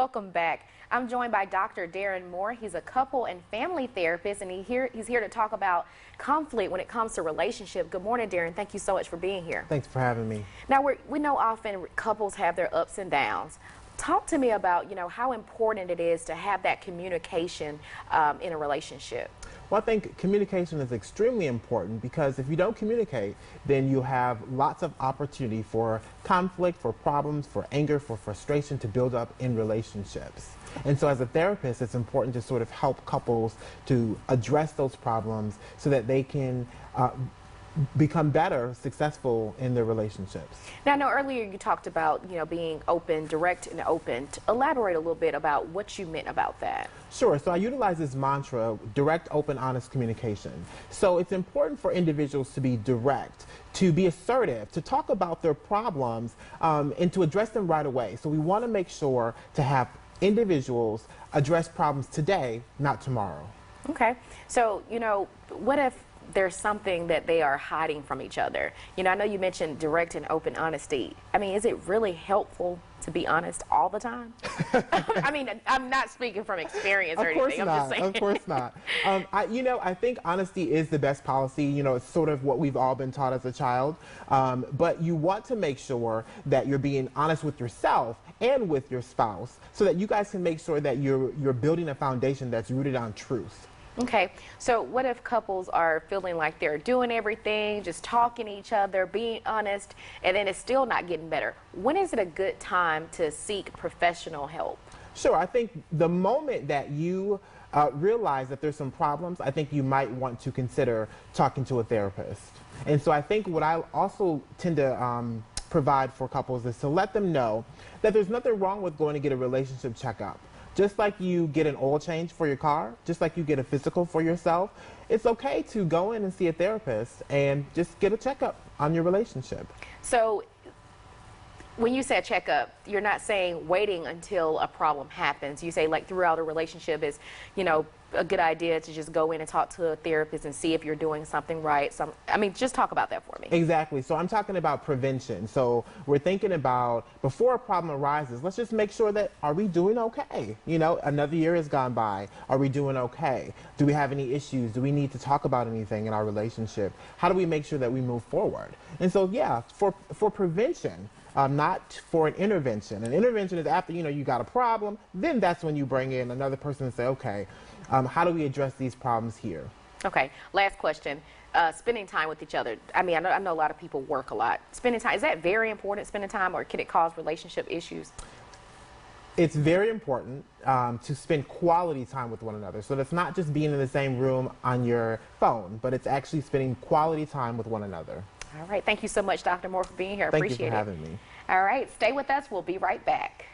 welcome back. I'm joined by Dr. Darren Moore. He's a couple and family therapist, and he's here to talk about conflict when it comes to relationship. Good morning, Darren. Thank you so much for being here. Thanks for having me. Now, we know often couples have their ups and downs. Talk to me about, how important it is to have that communication in a relationship. Well, I think communication is extremely important because if you don't communicate, then you have lots of opportunity for conflict, for problems, for anger, for frustration to build up in relationships. And so as a therapist, it's important to sort of help couples to address those problems so that they can become better, successful in their relationships. Now, I know earlier you talked about, being open, direct and open. Elaborate a little bit about what you meant about that. Sure. So I utilize this mantra, direct, open, honest communication. So it's important for individuals to be direct, to be assertive, to talk about their problems, and to address them right away. So we want to make sure to have individuals address problems today, not tomorrow. Okay. So, what if there's something that they are hiding from each other? I know you mentioned direct and open honesty. I mean, is it really helpful to be honest all the time? I mean, I'm not speaking from experience or anything. I'm just saying. Of course not. I think honesty is the best policy. It's sort of what we've all been taught as a child. But you want to make sure that you're being honest with yourself and with your spouse so that you guys can make sure that you're building a foundation that's rooted on truth. Okay, so what if couples are feeling like they're doing everything, just talking to each other, being honest, and then it's still not getting better? When is it a good time to seek professional help? Sure, I think the moment that you realize that there's some problems, I think you might want to consider talking to a therapist. And so I think what I also tend to provide for couples is to let them know that there's nothing wrong with going to get a relationship checkup. Just like you get an oil change for your car, just like you get a physical for yourself, it's okay to go in and see a therapist and just get a checkup on your relationship. So when you say a checkup, you're not saying waiting until a problem happens. You say like throughout a relationship is, a good idea to just go in and talk to a therapist and see if you're doing something right. Just talk about that for me. Exactly. So I'm talking about prevention. So we're thinking about before a problem arises, let's just make sure that, are we doing okay? Another year has gone by. Are we doing okay? Do we have any issues? Do we need to talk about anything in our relationship? How do we make sure that we move forward? And so, yeah, for prevention, not for an intervention. An intervention is after, you got a problem, then that's when you bring in another person and say, okay, how do we address these problems here? Okay, last question. Spending time with each other. I know a lot of people work a lot. Spending time, is that very important, spending time, or can it cause relationship issues? It's very important to spend quality time with one another. So that's not just being in the same room on your phone, but it's actually spending quality time with one another. All right. Thank you so much, Dr. Moore, for being here. I appreciate it. Thank you for having me. All right. Stay with us. We'll be right back.